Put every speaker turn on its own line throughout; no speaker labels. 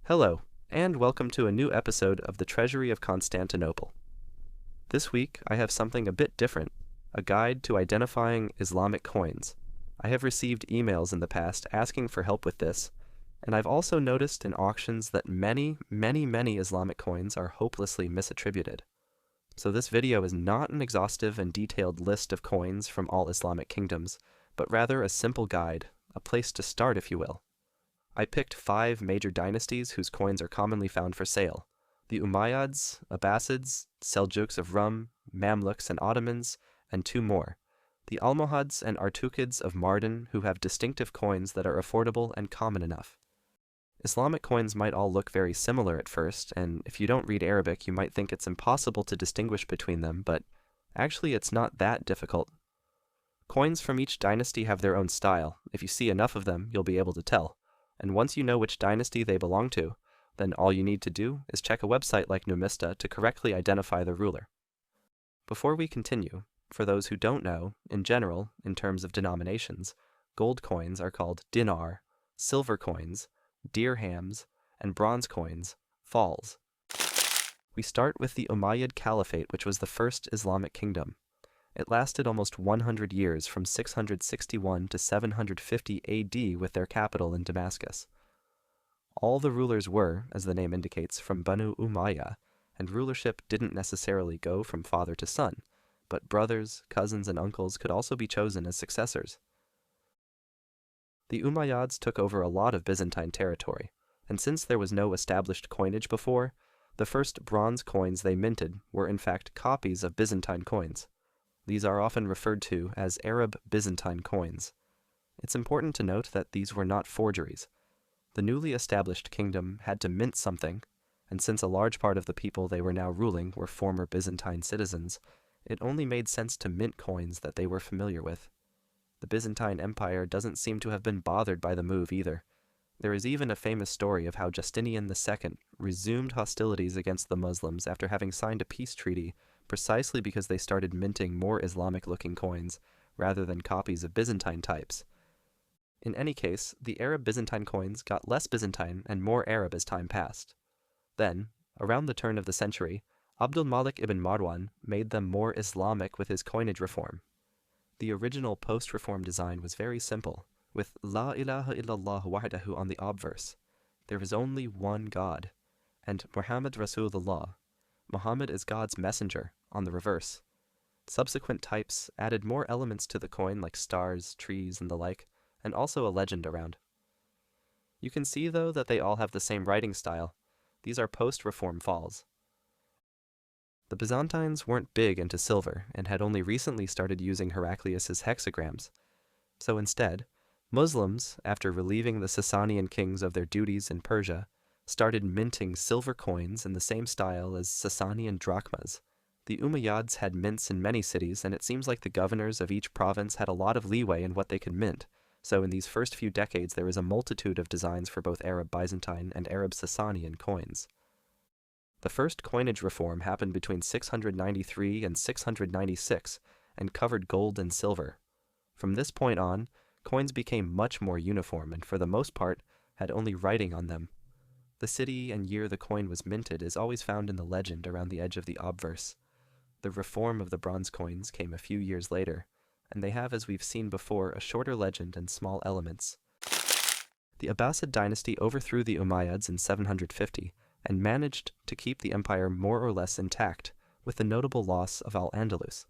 Hello, and welcome to a new episode of the Treasury of Constantinople. This week, I have something a bit different, a guide to identifying Islamic coins. I have received emails in the past asking for help with this, and I've also noticed in auctions that many Islamic coins are hopelessly misattributed. So this video is not an exhaustive and detailed list of coins from all Islamic kingdoms, but rather a simple guide, a place to start if you will. I picked 5 major dynasties whose coins are commonly found for sale: the Umayyads, Abbasids, Seljuks of Rum, Mamluks and Ottomans, and 2 more, the Almohads and Artuqids of Mardin, who have distinctive coins that are affordable and common enough. Islamic coins might all look very similar at first, and if you don't read Arabic you might think it's impossible to distinguish between them, but actually it's not that difficult. Coins from each dynasty have their own style. If you see enough of them, you'll be able to tell. And once you know which dynasty they belong to, then all you need to do is check a website like Numista to correctly identify the ruler. Before we continue, for those who don't know, in general, in terms of denominations, gold coins are called dinar, silver coins, dirhams, and bronze coins, fals. We start with the Umayyad Caliphate, which was the first Islamic kingdom. It lasted almost 100 years, from 661 to 750 AD, with their capital in Damascus. All the rulers were, as the name indicates, from Banu Umayya, and rulership didn't necessarily go from father to son, but brothers, cousins, and uncles could also be chosen as successors. The Umayyads took over a lot of Byzantine territory, and since there was no established coinage before, the first bronze coins they minted were in fact copies of Byzantine coins. These are often referred to as Arab Byzantine coins. It's important to note that these were not forgeries. The newly established kingdom had to mint something, and since a large part of the people they were now ruling were former Byzantine citizens, it only made sense to mint coins that they were familiar with. The Byzantine Empire doesn't seem to have been bothered by the move either. There is even a famous story of how Justinian II resumed hostilities against the Muslims after having signed a peace treaty precisely because they started minting more Islamic-looking coins rather than copies of Byzantine types. In any case, the Arab Byzantine coins got less Byzantine and more Arab as time passed. Then, around the turn of the century, Abdul Malik ibn Marwan made them more Islamic with his coinage reform. The original post-reform design was very simple, with La ilaha illallah wahdahu on the obverse. There is only one God, and Muhammad Rasulullah, Muhammad is God's messenger, on the reverse. Subsequent types added more elements to the coin like stars, trees, and the like, and also a legend around. You can see though that they all have the same writing style. These are post-reform fals. The Byzantines weren't big into silver and had only recently started using Heraclius's hexagrams. So instead, Muslims, after relieving the Sasanian kings of their duties in Persia, started minting silver coins in the same style as Sasanian drachmas. The Umayyads had mints in many cities, and it seems like the governors of each province had a lot of leeway in what they could mint, so in these first few decades there was a multitude of designs for both Arab Byzantine and Arab Sasanian coins. The first coinage reform happened between 693 and 696, and covered gold and silver. From this point on, coins became much more uniform and for the most part had only writing on them. The city and year the coin was minted is always found in the legend around the edge of the obverse. The reform of the bronze coins came a few years later, and they have, as we've seen before, a shorter legend and small elements. The Abbasid dynasty overthrew the Umayyads in 750, and managed to keep the empire more or less intact, with the notable loss of Al-Andalus.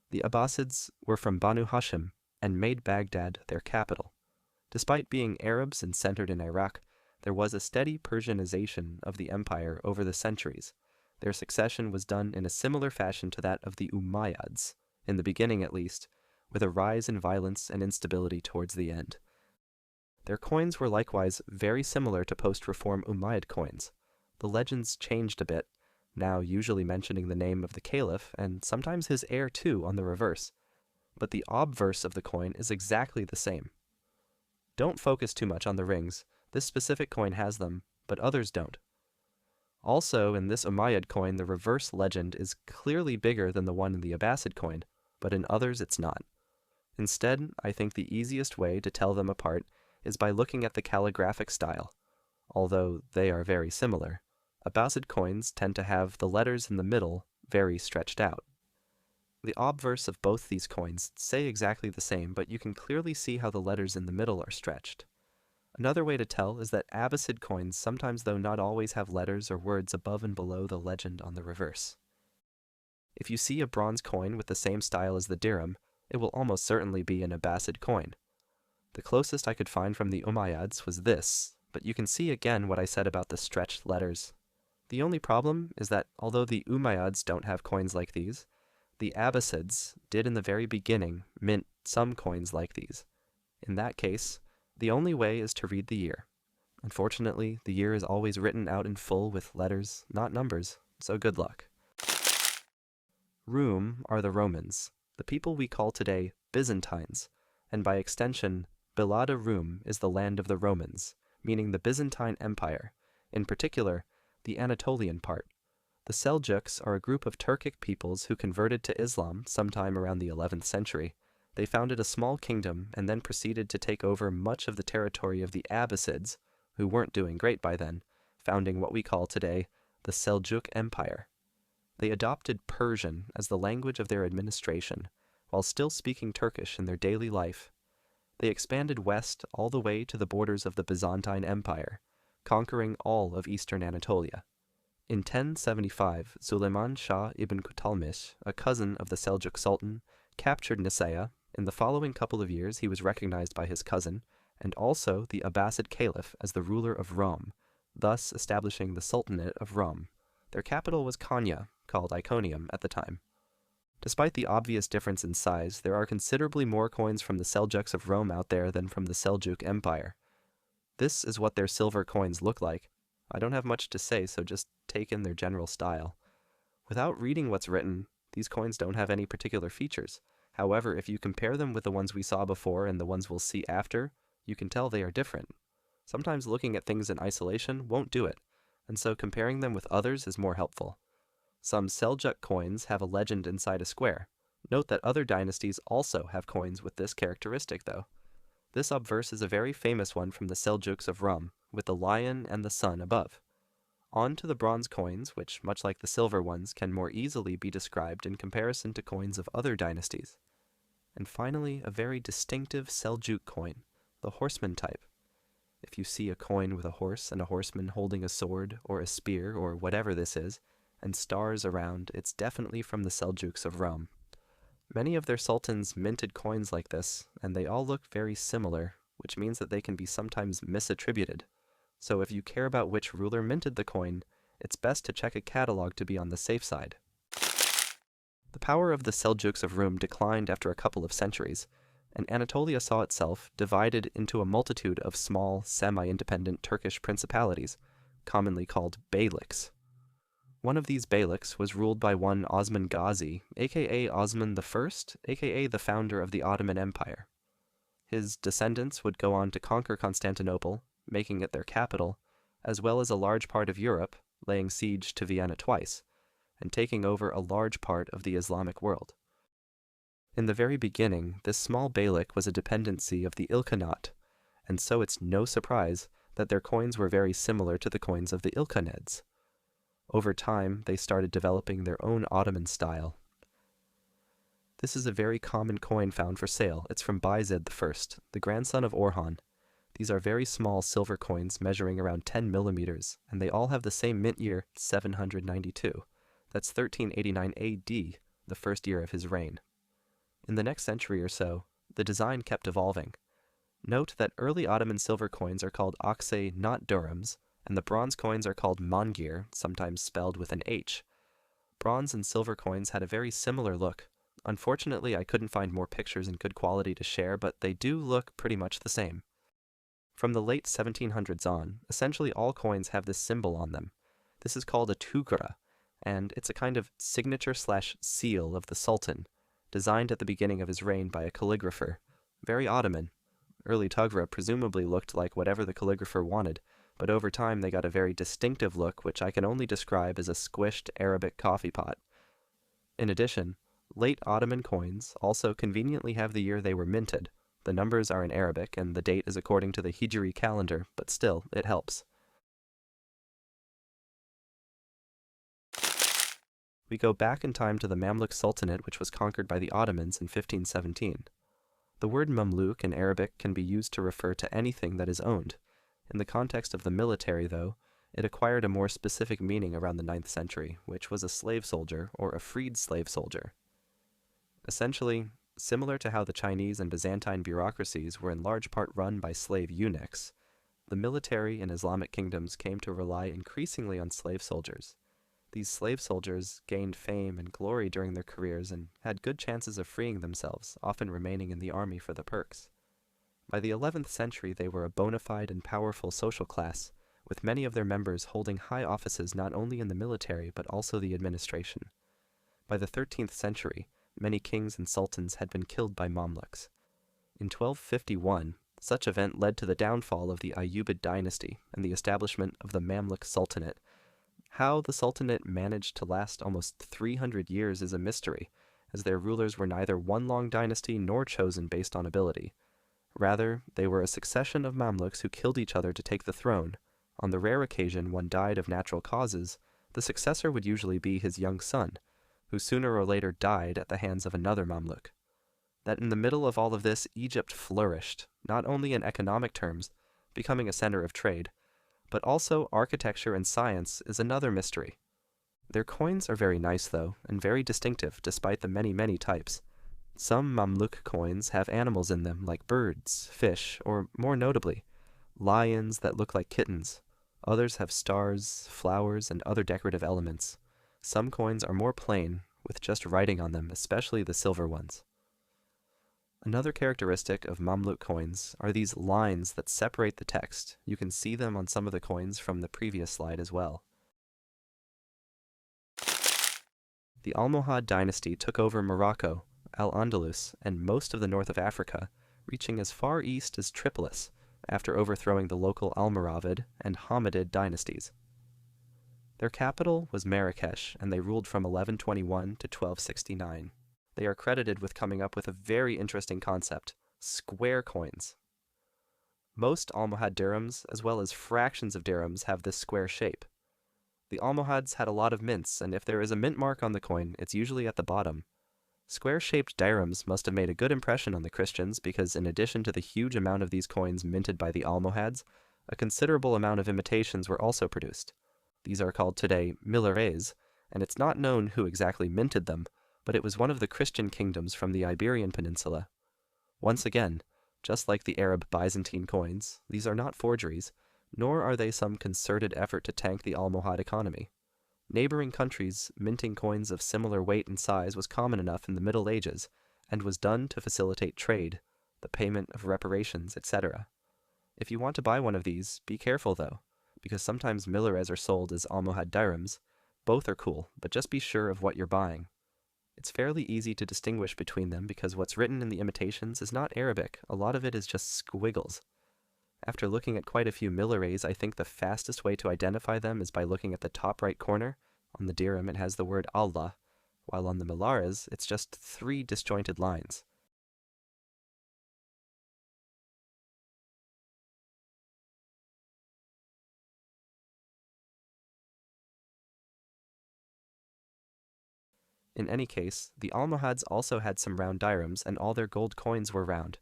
The Abbasids were from Banu Hashim, and made Baghdad their capital. Despite being Arabs and centered in Iraq, there was a steady Persianization of the empire over the centuries. Their succession was done in a similar fashion to that of the Umayyads, in the beginning at least, with a rise in violence and instability towards the end. Their coins were likewise very similar to post-reform Umayyad coins. The legends changed a bit, now usually mentioning the name of the caliph, and sometimes his heir too on the reverse. But the obverse of the coin is exactly the same. Don't focus too much on the rings. This specific coin has them, but others don't. Also, in this Umayyad coin, the reverse legend is clearly bigger than the one in the Abbasid coin, but in others it's not. Instead, I think the easiest way to tell them apart is by looking at the calligraphic style. although they are very similar. Abbasid coins tend to have the letters in the middle very stretched out. The obverse of both these coins say exactly the same, but you can clearly see how the letters in the middle are stretched. Another way to tell is that Abbasid coins sometimes, though not always, have letters or words above and below the legend on the reverse. If you see a bronze coin with the same style as the dirham, it will almost certainly be an Abbasid coin. The closest I could find from the Umayyads was this, but you can see again what I said about the stretched letters. The only problem is that although the Umayyads don't have coins like these, the Abbasids did in the very beginning mint some coins like these. In that case, the only way is to read the year. Unfortunately, the year is always written out in full with letters, not numbers, so good luck. Rum are the Romans, the people we call today Byzantines, and by extension, Bilad Rum is the land of the Romans, meaning the Byzantine Empire, in particular, the Anatolian part. The Seljuks are a group of Turkic peoples who converted to Islam sometime around the 11th century. They founded a small kingdom and then proceeded to take over much of the territory of the Abbasids, who weren't doing great by then, founding what we call today the Seljuk Empire. They adopted Persian as the language of their administration, while still speaking Turkish in their daily life. They expanded west all the way to the borders of the Byzantine Empire, conquering all of eastern Anatolia. In 1075, Suleiman Shah ibn Kutalmish, a cousin of the Seljuk Sultan, captured Nicaea. In the following couple of years he was recognized by his cousin, and also the Abbasid Caliph as the ruler of Rum, thus establishing the Sultanate of Rum. Their capital was Konya, called Iconium at the time. Despite the obvious difference in size, there are considerably more coins from the Seljuks of Rome out there than from the Seljuk Empire. This is what their silver coins look like. I don't have much to say, so just take in their general style. Without reading what's written, these coins don't have any particular features. However, if you compare them with the ones we saw before and the ones we'll see after, you can tell they are different. Sometimes looking at things in isolation won't do it, and so comparing them with others is more helpful. Some Seljuk coins have a legend inside a square. Note that other dynasties also have coins with this characteristic, though. This obverse is a very famous one from the Seljuks of Rum, with the lion and the sun above. On to the bronze coins, which, much like the silver ones, can more easily be described in comparison to coins of other dynasties. And finally, a very distinctive Seljuk coin, the horseman type. If you see a coin with a horse and a horseman holding a sword or a spear or whatever this is, and stars around, it's definitely from the Seljuks of Rum. Many of their sultans minted coins like this, and they all look very similar, which means that they can be sometimes misattributed. So if you care about which ruler minted the coin, it's best to check a catalog to be on the safe side. The power of the Seljuks of Rum declined after a couple of centuries, and Anatolia saw itself divided into a multitude of small, semi-independent Turkish principalities, commonly called beyliks. One of these beyliks was ruled by one Osman Gazi, aka Osman I, aka the founder of the Ottoman Empire. His descendants would go on to conquer Constantinople, making it their capital, as well as a large part of Europe, laying siege to Vienna twice, and taking over a large part of the Islamic world. In the very beginning, this small beylik was a dependency of the Ilkhanate, and so it's no surprise that their coins were very similar to the coins of the Ilkhanids. Over time, they started developing their own Ottoman style. This is a very common coin found for sale. It's from Bayezid I, the grandson of Orhan. These are very small silver coins measuring around 10 millimeters, and they all have the same mint year, 792. That's 1389 AD, the first year of his reign. In the next century or so, the design kept evolving. Note that early Ottoman silver coins are called akse, not dirhams, and the bronze coins are called mangir, sometimes spelled with an H. Bronze and silver coins had a very similar look. Unfortunately, I couldn't find more pictures in good quality to share, but they do look pretty much the same. From the late 1700s on, essentially all coins have this symbol on them. This is called a tughra, and it's a kind of signature/seal of the Sultan, designed at the beginning of his reign by a calligrapher. Very Ottoman. Early tughra presumably looked like whatever the calligrapher wanted, but over time they got a very distinctive look which I can only describe as a squished Arabic coffee pot. In addition, late Ottoman coins also conveniently have the year they were minted. The numbers are in Arabic and the date is according to the Hijri calendar, but still, it helps. We go back in time to the Mamluk Sultanate, which was conquered by the Ottomans in 1517. The word Mamluk in Arabic can be used to refer to anything that is owned. In the context of the military, though, it acquired a more specific meaning around the 9th century, which was a slave soldier or a freed slave soldier. Essentially, similar to how the Chinese and Byzantine bureaucracies were in large part run by slave eunuchs, the military in Islamic kingdoms came to rely increasingly on slave soldiers. These slave soldiers gained fame and glory during their careers and had good chances of freeing themselves, often remaining in the army for the perks. By the 11th century, they were a bona fide and powerful social class, with many of their members holding high offices not only in the military but also the administration. By the 13th century, many kings and sultans had been killed by Mamluks. In 1251, such event led to the downfall of the Ayyubid dynasty and the establishment of the Mamluk Sultanate. How the Sultanate managed to last almost 300 years is a mystery, as their rulers were neither one long dynasty nor chosen based on ability. Rather, they were a succession of Mamluks who killed each other to take the throne. On the rare occasion one died of natural causes, the successor would usually be his young son, who sooner or later died at the hands of another Mamluk. That in the middle of all of this, Egypt flourished, not only in economic terms, becoming a center of trade, but also architecture and science is another mystery. Their coins are very nice, though, and very distinctive despite the many types. Some Mamluk coins have animals in them like birds, fish, or more notably, lions that look like kittens. Others have stars, flowers, and other decorative elements. Some coins are more plain, with just writing on them, especially the silver ones. Another characteristic of Mamluk coins are these lines that separate the text. You can see them on some of the coins from the previous slide as well. The Almohad dynasty took over Morocco, Al-Andalus, and most of the north of Africa, reaching as far east as Tripolis, after overthrowing the local Almoravid and Hamidid dynasties. Their capital was Marrakesh, and they ruled from 1121 to 1269. They are credited with coming up with a very interesting concept, square coins. Most Almohad dirhams, as well as fractions of dirhams, have this square shape. The Almohads had a lot of mints, and if there is a mint mark on the coin, it's usually at the bottom. Square-shaped dirhams must have made a good impression on the Christians because in addition to the huge amount of these coins minted by the Almohads, a considerable amount of imitations were also produced. These are called today millerays, and it's not known who exactly minted them, but it was one of the Christian kingdoms from the Iberian Peninsula. Once again, just like the Arab Byzantine coins, these are not forgeries, nor are they some concerted effort to tank the Almohad economy. Neighboring countries minting coins of similar weight and size was common enough in the Middle Ages, and was done to facilitate trade, the payment of reparations, etc. If you want to buy one of these, be careful though, because sometimes millerays are sold as Almohad dirhams. Both are cool, but just be sure of what you're buying. It's fairly easy to distinguish between them because what's written in the imitations is not Arabic, a lot of it is just squiggles. After looking at quite a few millerays, I think the fastest way to identify them is by looking at the top right corner. On the dirham it has the word Allah, while on the millaras it's just 3 disjointed lines. In any case, the Almohads also had some round dirhams, and all their gold coins were round.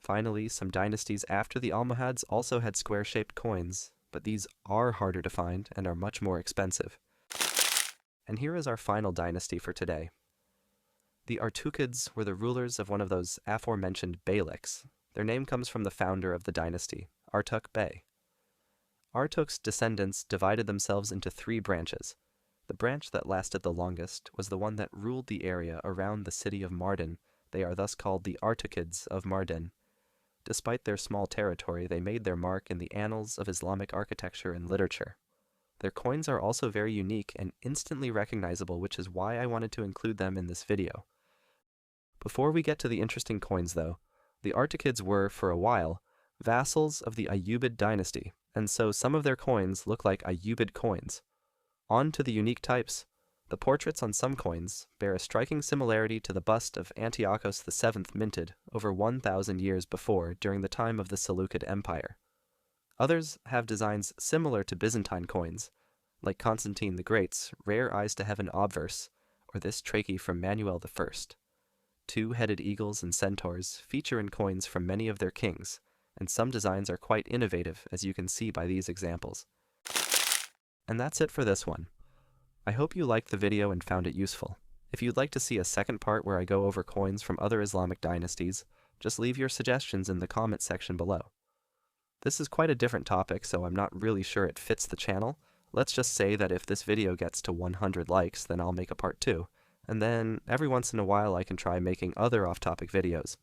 Finally, some dynasties after the Almohads also had square-shaped coins, but these are harder to find and are much more expensive. And here is our final dynasty for today. The Artuqids were the rulers of one of those aforementioned beyliks. Their name comes from the founder of the dynasty, Artuq Bey. Artuq's descendants divided themselves into 3 branches. The branch that lasted the longest was the one that ruled the area around the city of Mardin. They are thus called the Artuqids of Mardin. Despite their small territory, they made their mark in the annals of Islamic architecture and literature. Their coins are also very unique and instantly recognizable, which is why I wanted to include them in this video. Before we get to the interesting coins, though, the Artuqids were, for a while, vassals of the Ayyubid dynasty, and so some of their coins look like Ayyubid coins. On to the unique types. The portraits on some coins bear a striking similarity to the bust of Antiochus VII minted over 1,000 years before during the time of the Seleucid Empire. Others have designs similar to Byzantine coins, like Constantine the Great's rare eyes to heaven obverse, or this trachea from Manuel I. Two-headed eagles and centaurs feature in coins from many of their kings, and some designs are quite innovative, as you can see by these examples. And that's it for this one. I hope you liked the video and found it useful. If you'd like to see a second part where I go over coins from other Islamic dynasties, just leave your suggestions in the comment section below. This is quite a different topic, so I'm not really sure it fits the channel. Let's just say that if this video gets to 100 likes, then I'll make a part 2. And then, every once in a while I can try making other off-topic videos.